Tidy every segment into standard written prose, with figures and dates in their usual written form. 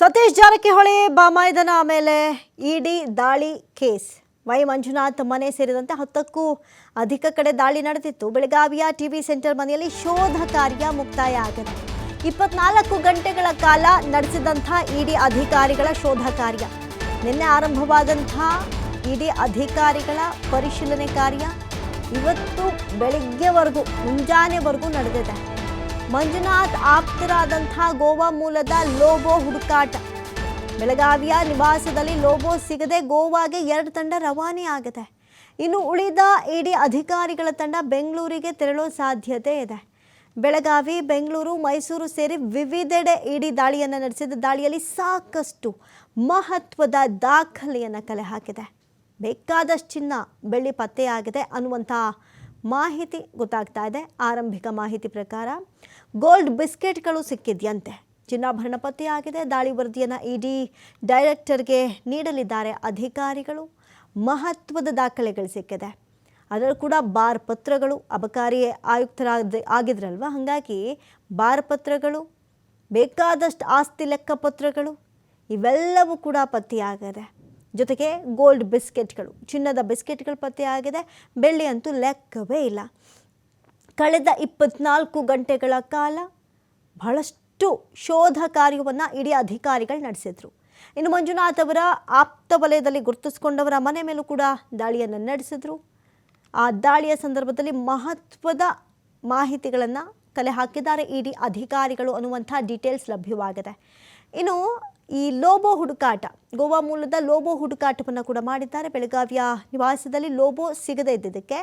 ಸತೀಶ್ ಜಾರಕಿಹೊಳಿ ಬಾಮಾಯ್ದನ ಮೇಲೆ ಇಡಿ ದಾಳಿ case. Y Manjunath ಮನೆ ಸೇರಿದಂತೆ 10ಕ್ಕೂ ಅಧಿಕ ಕಡೆ ದಾಳಿ ನಡೆದಿತ್ತು. ಬೆಳಗಾವಿಯ ಟಿವಿ ಸೆಂಟರ್ ಮನೆಯಲ್ಲಿ ಶೋಧ ಕಾರ್ಯ ಮುಕ್ತಾಯ ಆಗಿದೆ. 24 ಗಂಟೆಗಳ ಕಾಲ ನಡೆಸಿದಂಥ ಇಡಿ ಅಧಿಕಾರಿಗಳ ಶೋಧ ಕಾರ್ಯ ನಿನ್ನೆ ಆರಂಭವಾದಂಥ ಇಡಿ ಅಧಿಕಾರಿಗಳ ಪರಿಶೀಲನೆ ಕಾರ್ಯ ಇವತ್ತು ಬೆಳಗ್ಗೆವರೆಗೂ ಮುಂಜಾನೆವರೆಗೂ ನಡೆದಿದೆ. ಮಂಜುನಾಥ್ ಆಪ್ತರಾದಂಥ ಗೋವಾ ಮೂಲದ ಲೋಬೋ ಹುಡುಕಾಟ. ಬೆಳಗಾವಿಯ ನಿವಾಸದಲ್ಲಿ ಲೋಬೋ ಸಿಗದೆ ಗೋವಾಗೆ 2 ತಂಡ ರವಾನೆ ಆಗಿದೆ. ಇನ್ನು ಉಳಿದ ಇಡಿ ಅಧಿಕಾರಿಗಳ ತಂಡ ಬೆಂಗಳೂರಿಗೆ ತೆರಳೋ ಸಾಧ್ಯತೆ ಇದೆ. ಬೆಳಗಾವಿ, ಬೆಂಗಳೂರು, ಮೈಸೂರು ಸೇರಿ ವಿವಿಧೆಡೆ ಇಡಿ ದಾಳಿಯನ್ನು ನಡೆಸಿದ ದಾಳಿಯಲ್ಲಿ ಸಾಕಷ್ಟು ಮಹತ್ವದ ದಾಖಲೆಯನ್ನು ಕಲೆ ಹಾಕಿದೆ. ಬೇಕಾದಷ್ಟು ಚಿನ್ನ, ಬೆಳ್ಳಿ ಪತ್ತೆಯಾಗಿದೆ ಅನ್ನುವಂಥ ಮಾಹಿತಿ ಗೊತ್ತಾಗ್ತಾ ಇದೆ. ಆರಂಭಿಕ ಮಾಹಿತಿ ಪ್ರಕಾರ ಗೋಲ್ಡ್ ಬಿಸ್ಕೆಟ್ಗಳು ಸಿಕ್ಕಿದ್ಯಂತೆ. ಚಿನ್ನಾಭರಣ ಪತ್ತೆಯಾಗಿದೆ. ದಾಳಿ ವರದಿಯನ್ನು ಇಡಿ ಡೈರೆಕ್ಟರ್ಗೆ ನೀಡಲಿದ್ದಾರೆ ಅಧಿಕಾರಿಗಳು. ಮಹತ್ವದ ದಾಖಲೆಗಳು ಸಿಕ್ಕಿದೆ. ಅದರಲ್ಲೂ ಕೂಡ ಬಾರ್ ಪತ್ರಗಳು, ಅಬಕಾರಿ ಆಗಿದ್ರಲ್ವ, ಹಾಗಾಗಿ ಬಾರ್ ಪತ್ರಗಳು, ಬೇಕಾದಷ್ಟು ಆಸ್ತಿ ಲೆಕ್ಕಪತ್ರಗಳು ಇವೆಲ್ಲವೂ ಕೂಡ ಪತ್ತೆಯಾಗಿದೆ. ಜೊತೆಗೆ ಗೋಲ್ಡ್ ಬಿಸ್ಕೆಟ್ಗಳು, ಚಿನ್ನದ ಬಿಸ್ಕೆಟ್ಗಳು ಪತ್ತೆಯಾಗಿದೆ. ಬೆಳ್ಳಿ ಅಂತೂ ಲೆಕ್ಕವೇ ಇಲ್ಲ. ಕಳೆದ 24 ಗಂಟೆಗಳ ಕಾಲ ಬಹಳಷ್ಟು ಶೋಧ ಕಾರ್ಯವನ್ನು ಇಡೀ ಅಧಿಕಾರಿಗಳು ನಡೆಸಿದ್ರು. ಇನ್ನು ಮಂಜುನಾಥ್ ಅವರ ಆಪ್ತ ವಲಯದಲ್ಲಿ ಗುರುತಿಸಿಕೊಂಡವರ ಮನೆ ಮೇಲೂ ಕೂಡ ದಾಳಿಯನ್ನು ನಡೆಸಿದ್ರು. ಆ ದಾಳಿಯ ಸಂದರ್ಭದಲ್ಲಿ ಮಹತ್ವದ ಮಾಹಿತಿಗಳನ್ನು ಕಲೆ ಹಾಕಿದ್ದಾರೆ ಇಡಿ ಅಧಿಕಾರಿಗಳು ಅನ್ನುವಂಥ ಡೀಟೇಲ್ಸ್ ಲಭ್ಯವಾಗಿದೆ. ಇನ್ನು ಈ ಲೋಬೋ ಹುಡುಕಾಟ, ಗೋವಾ ಮೂಲದ ಲೋಬೋ ಹುಡುಕಾಟವನ್ನು ಕೂಡ ಮಾಡಿದ್ದಾರೆ. ಬೆಳಗಾವಿಯ ನಿವಾಸದಲ್ಲಿ ಲೋಬೋ ಸಿಗದೇ ಇದ್ದಿದ್ದಕ್ಕೆ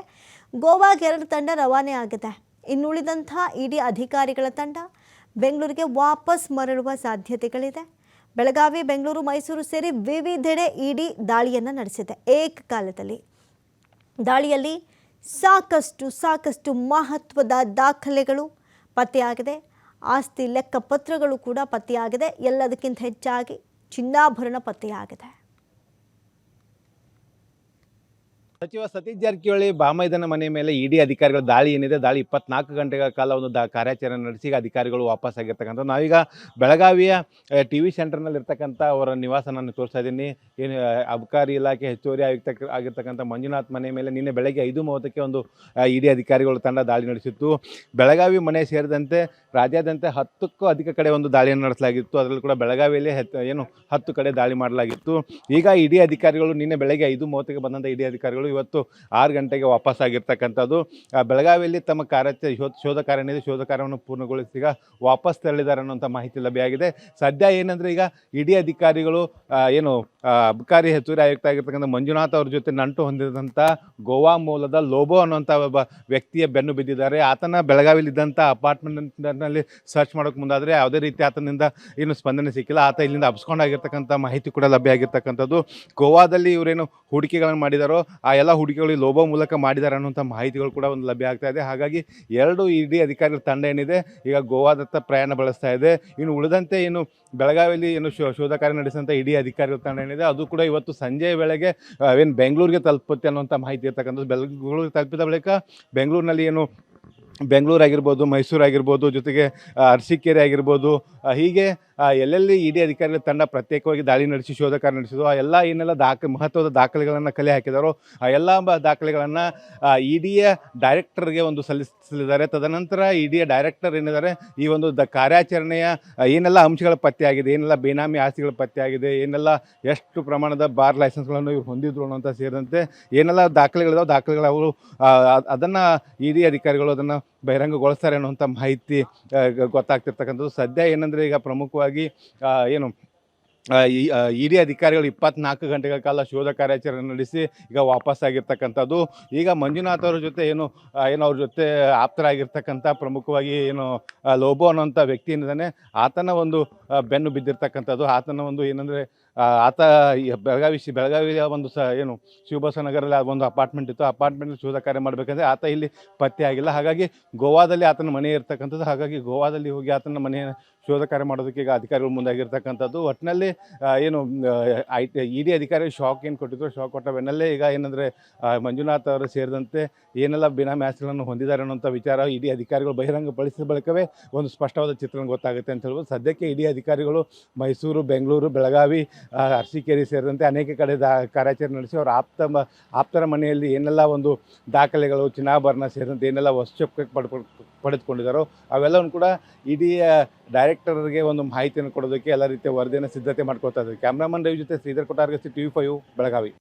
ಗೋವಾಗೆ 2 ತಂಡ ರವಾನೆ ಆಗಿದೆ. ಇನ್ನುಳಿದಂಥ ಇಡಿ ಅಧಿಕಾರಿಗಳ ತಂಡ ಬೆಂಗಳೂರಿಗೆ ವಾಪಸ್ ಮರಳುವ ಸಾಧ್ಯತೆಗಳಿದೆ. ಬೆಳಗಾವಿ, ಬೆಂಗಳೂರು, ಮೈಸೂರು ಸೇರಿ ವಿವಿಧೆಡೆ ಇಡಿ ದಾಳಿಯನ್ನು ನಡೆಸಿದೆ. ಏಕಕಾಲದಲ್ಲಿ ದಾಳಿಯಲ್ಲಿ ಸಾಕಷ್ಟು ಮಹತ್ವದ ದಾಖಲೆಗಳು ಪತ್ತೆಯಾಗಿದೆ. ಆಸ್ತಿ ಲೆಕ್ಕಪತ್ರಗಳು ಕೂಡ ಪತ್ತೆಯಾಗಿದೆ. ಎಲ್ಲದಕ್ಕಿಂತ ಹೆಚ್ಚಾಗಿ ಚಿನ್ನಾಭರಣ ಪತ್ತೆಯಾಗಿದೆ. ಸಚಿವ ಸತೀಶ್ ಜಾರಕಿಹೊಳಿ ಬಾಮೈದನ ಮನೆ ಮೇಲೆ ಇಡಿ ಅಧಿಕಾರಿಗಳ ದಾಳಿ ಏನಿದೆ, ದಾಳಿ 24 ಗಂಟೆಗಳ ಕಾಲ ಒಂದು ಕಾರ್ಯಾಚರಣೆ ನಡೆಸಿ ಅಧಿಕಾರಿಗಳು ವಾಪಸ್ ಆಗಿರ್ತಕ್ಕಂಥ. ನಾವೀಗ ಬೆಳಗಾವಿಯ ಟಿವಿ ಸೆಂಟರ್ನಲ್ಲಿ ಇರ್ತಕ್ಕಂಥ ಅವರ ನಿವಾಸ ನಾನು ತೋರಿಸ್ತಾ ಇದ್ದೀನಿ. ಏನು ಅಬಕಾರಿ ಇಲಾಖೆ ಹೆಚ್ಚುವರಿ ಆಗಿರ್ತಕ್ಕಂಥ ಮಂಜುನಾಥ್ ಮನೆ ಮೇಲೆ ನಿನ್ನೆ ಬೆಳಗ್ಗೆ 5:30ಕ್ಕೆ ಒಂದು ಇಡಿ ಅಧಿಕಾರಿಗಳು ತಂಡ ದಾಳಿ ನಡೆಸಿತ್ತು. ಬೆಳಗಾವಿ ಮನೆ ಸೇರಿದಂತೆ ರಾಜ್ಯಾದ್ಯಂತ 10ಕ್ಕೂ ಅಧಿಕ ಕಡೆ ಒಂದು ದಾಳಿಯನ್ನು ನಡೆಸಲಾಗಿತ್ತು. ಅದರಲ್ಲೂ ಕೂಡ ಬೆಳಗಾವಿಯಲ್ಲಿ 10 ಕಡೆ ದಾಳಿ ಮಾಡಲಾಗಿತ್ತು. ಈಗ ಇಡಿ ಅಧಿಕಾರಿಗಳು ನಿನ್ನೆ ಬೆಳಗ್ಗೆ 5:30ಕ್ಕೆ ಬಂದಂಥ ಇಡಿ ಅಧಿಕಾರಿಗಳು ಇವತ್ತು 6 ಗಂಟೆಗೆ ವಾಪಸ್ ಆಗಿರ್ತಕ್ಕಂಥದ್ದು. ಬೆಳಗಾವಿಯಲ್ಲಿ ತಮ್ಮ ಶೋಧ ಕಾರ್ಯವನ್ನು ಪೂರ್ಣಗೊಳಿಸಿ ಈಗ ವಾಪಸ್ ತೆರಳಿದ್ದಾರೆ ಅನ್ನುವಂಥ ಮಾಹಿತಿ ಲಭ್ಯವಾಗಿದೆ. ಸದ್ಯ ಏನಂದರೆ ಈಗ ಇಡಿ ಅಧಿಕಾರಿಗಳು ಅಬಕಾರಿ ಹೆಚ್ಚುವರಿ ಆಯುಕ್ತ ಆಗಿರ್ತಕ್ಕಂಥ ಮಂಜುನಾಥ್ ಅವ್ರ ಜೊತೆ ನಂಟು ಹೊಂದಿದಂಥ ಗೋವಾ ಮೂಲದ ಲೋಬೋ ಅನ್ನುವಂಥ ಒಬ್ಬ ವ್ಯಕ್ತಿಯ ಬೆನ್ನು ಬಿದ್ದಿದ್ದಾರೆ. ಆತನ ಬೆಳಗಾವಿಲಿದ್ದಂಥ ಅಪಾರ್ಟ್ಮೆಂಟ್ನಲ್ಲಿ ಸರ್ಚ್ ಮಾಡೋಕೆ ಮುಂದಾದರೆ ಯಾವುದೇ ರೀತಿ ಆತನಿಂದ ಏನು ಸ್ಪಂದನೆ ಸಿಕ್ಕಿಲ್ಲ. ಆತ ಇಲ್ಲಿಂದ ಅಪ್ಸ್ಕೊಂಡಾಗಿರ್ತಕ್ಕಂಥ ಮಾಹಿತಿ ಕೂಡ ಲಭ್ಯ ಆಗಿರ್ತಕ್ಕಂಥದ್ದು. ಗೋವಾದಲ್ಲಿ ಇವರೇನು ಹೂಡಿಕೆಗಳನ್ನು ಮಾಡಿದಾರೋ ಆ ಎಲ್ಲ ಹೂಡಿಕೆಗಳು ಲೋಬೋ ಮೂಲಕ ಮಾಡಿದ್ದಾರೆ ಅನ್ನುವಂಥ ಮಾಹಿತಿಗಳು ಕೂಡ ಒಂದು ಲಭ್ಯ ಆಗ್ತಾ ಇದೆ. ಹಾಗಾಗಿ 2 ಇಡಿ ಅಧಿಕಾರಿಗಳ ತಂಡ ಏನಿದೆ ಈಗ ಗೋವಾದತ್ತ ಪ್ರಯಾಣ ಬೆಳೆಸ್ತಾ ಇದೆ. ಇನ್ನು ಉಳಿದಂತೆ ಏನು ಬೆಳಗಾವಿಯಲ್ಲಿ ಶೋಧ ಕಾರ್ಯ ನಡೆಸಿದಂಥ ಇಡಿ ಅಧಿಕಾರಿಗಳ ತಂಡ ಏನಿದೆ ಅದು ಕೂಡ ಇವತ್ತು ಸಂಜೆಯ ವೇಳೆಗೆ ಬೆಂಗಳೂರಿಗೆ ತಲುಪುತ್ತೆ ಅನ್ನುವಂಥ ಮಾಹಿತಿ ಇರ್ತಕ್ಕಂಥದ್ದು. ಬೆಂಗಳೂರಿಗೆ ತಲುಪಿದ ಬಳಿಕ ಬೆಂಗಳೂರಿನಲ್ಲಿ ಬೆಂಗಳೂರು ಆಗಿರ್ಬೋದು, ಮೈಸೂರು ಆಗಿರ್ಬೋದು, ಜೊತೆಗೆ ಅರಸೀಕೆರೆ ಆಗಿರ್ಬೋದು, ಹೀಗೆ ಎಲ್ಲೆಲ್ಲಿ ಇಡಿ ಅಧಿಕಾರಿಗಳ ತಂಡ ಪ್ರತ್ಯೇಕವಾಗಿ ದಾಳಿ ನಡೆಸಿ ಶೋಧ ಕಾರ್ಯ ನಡೆಸಿದ್ರು ಆ ಎಲ್ಲ ಏನೆಲ್ಲ ಮಹತ್ವದ ದಾಖಲೆಗಳನ್ನು ಕಲೆ ಹಾಕಿದಾರೋ ಆ ಎಲ್ಲ ದಾಖಲೆಗಳನ್ನು ಇಡಿಯ ಡೈರೆಕ್ಟರ್ಗೆ ಒಂದು ಸಲ್ಲಿಸಲಿದ್ದಾರೆ. ತದನಂತರ ಇಡಿಯ ಡೈರೆಕ್ಟರ್ ಏನಿದ್ದಾರೆ ಈ ಒಂದು ಕಾರ್ಯಾಚರಣೆಯ ಏನೆಲ್ಲ ಅಂಶಗಳ ಪತ್ತೆಯಾಗಿದೆ, ಏನೆಲ್ಲ ಬೇನಾಮಿ ಆಸ್ತಿಗಳ ಪತ್ತೆಯಾಗಿದೆ, ಏನೆಲ್ಲ ಎಷ್ಟು ಪ್ರಮಾಣದ ಬಾರ್ ಲೈಸೆನ್ಸ್ಗಳನ್ನು ಇವರು ಹೊಂದಿದ್ರು ಅನ್ನೋಂಥ ಸೇರಿದಂತೆ ಏನೆಲ್ಲ ದಾಖಲೆಗಳು ಅವರು ಅದನ್ನು ಇಡಿ ಅಧಿಕಾರಿಗಳು ಅದನ್ನು ಬಹಿರಂಗಗೊಳಿಸ್ತಾರೆ ಅನ್ನುವಂಥ ಮಾಹಿತಿ ಗೊತ್ತಾಗ್ತಿರ್ತಕ್ಕಂಥದ್ದು. ಸದ್ಯ ಏನಂದರೆ ಈಗ ಪ್ರಮುಖವಾಗಿ ಇಡಿ ಅಧಿಕಾರಿಗಳು 24 ಗಂಟೆಗಳ ಕಾಲ ಶೋಧ ಕಾರ್ಯಾಚರಣೆ ನಡೆಸಿ ಈಗ ವಾಪಸ್ ಆಗಿರ್ತಕ್ಕಂಥದ್ದು. ಈಗ ಮಂಜುನಾಥ್ ಅವ್ರ ಜೊತೆ ಅವ್ರ ಜೊತೆ ಆಪ್ತರಾಗಿರ್ತಕ್ಕಂಥ ಪ್ರಮುಖವಾಗಿ ಲೋಬೋ ಅನ್ನೋಂಥ ವ್ಯಕ್ತಿ ಏನಿದ್ದಾನೆ ಆತನ ಒಂದು ಬೆನ್ನು ಬಿದ್ದಿರ್ತಕ್ಕಂಥದ್ದು. ಆತನ ಒಂದು ಏನಂದರೆ ಆತ ಬೆಳಗಾವಿಯ ಒಂದು ಶಿವಬಸವನಗರಲ್ಲಿ ಒಂದು ಅಪಾರ್ಟ್ಮೆಂಟ್ ಇತ್ತು. ಅಪಾರ್ಟ್ಮೆಂಟಲ್ಲಿ ಶೋಧ ಕಾರ್ಯ ಮಾಡಬೇಕಂದ್ರೆ ಆತ ಇಲ್ಲಿ ಪತ್ತೆ ಆಗಿಲ್ಲ. ಹಾಗಾಗಿ ಗೋವಾದಲ್ಲಿ ಆತನ ಮನೆ ಇರ್ತಕ್ಕಂಥದ್ದು. ಹಾಗಾಗಿ ಗೋವಾದಲ್ಲಿ ಹೋಗಿ ಆತನ ಮನೆ ಶೋಧ ಕಾರ್ಯ ಮಾಡೋದಕ್ಕೆ ಈಗ ಅಧಿಕಾರಿಗಳು ಮುಂದಾಗಿರ್ತಕ್ಕಂಥದ್ದು. ಒಟ್ಟಿನಲ್ಲಿ ಏನು ಇಡಿ ಅಧಿಕಾರಿ ಶಾಕ್ ಏನು ಕೊಟ್ಟಿದ್ರು, ಶಾಕ್ ಕೊಟ್ಟ ಬೆನ್ನಲ್ಲೇ ಈಗ ಏನಂದರೆ ಮಂಜುನಾಥ್ ಅವರು ಸೇರಿದಂತೆ ಏನೆಲ್ಲ ಬಿನಾಮಿ ಆಸ್ತಿಗಳನ್ನು ಹೊಂದಿದ್ದಾರೆ ಅನ್ನೋಂಥ ವಿಚಾರ ಇಡಿ ಅಧಿಕಾರಿಗಳು ಬಹಿರಂಗಪಡಿಸಿದ ಬಳಿಕವೇ ಒಂದು ಸ್ಪಷ್ಟವಾದ ಚಿತ್ರಣ ಗೊತ್ತಾಗುತ್ತೆ ಅಂತ ಹೇಳ್ಬೋದು. ಸದ್ಯಕ್ಕೆ ಇಡಿ ಅಧಿಕಾರಿಗಳು ಮೈಸೂರು, ಬೆಂಗಳೂರು, ಬೆಳಗಾವಿ, ಅರಸೀಕೆರೆ ಸೇರಿದಂತೆ ಅನೇಕ ಕಡೆ ಕಾರ್ಯಾಚರಣೆ ನಡೆಸಿ ಅವರ ಆಪ್ತರ ಮನೆಯಲ್ಲಿ ಏನೆಲ್ಲ ಒಂದು ದಾಖಲೆಗಳು, ಚಿನ್ನಾಭರಣ ಸೇರಿದಂತೆ ಏನೆಲ್ಲ ವಶಕ್ಕೆ ಪಡೆದುಕೊಂಡಿದ್ದಾರೋ ಅವೆಲ್ಲವನ್ನು ಕೂಡ ಇಡಿ ಡೈರೆಕ್ಟರ್ಗೆ ಒಂದು ಮಾಹಿತಿಯನ್ನು ಕೊಡೋದಕ್ಕೆ ಎಲ್ಲ ರೀತಿಯ ವರದಿಯನ್ನು ಸಿದ್ಧತೆ ಮಾಡ್ಕೊಳ್ತಾ ಇದ್ದಾರೆ. ಕ್ಯಾಮ್ರಾಮನ್ ರವಿ ಜೊತೆ ಶ್ರೀಧರ್ ಕೊಟ್ಟಾರ್ಗಸ್ತಿ, TV5 ಬೆಳಗಾವಿ.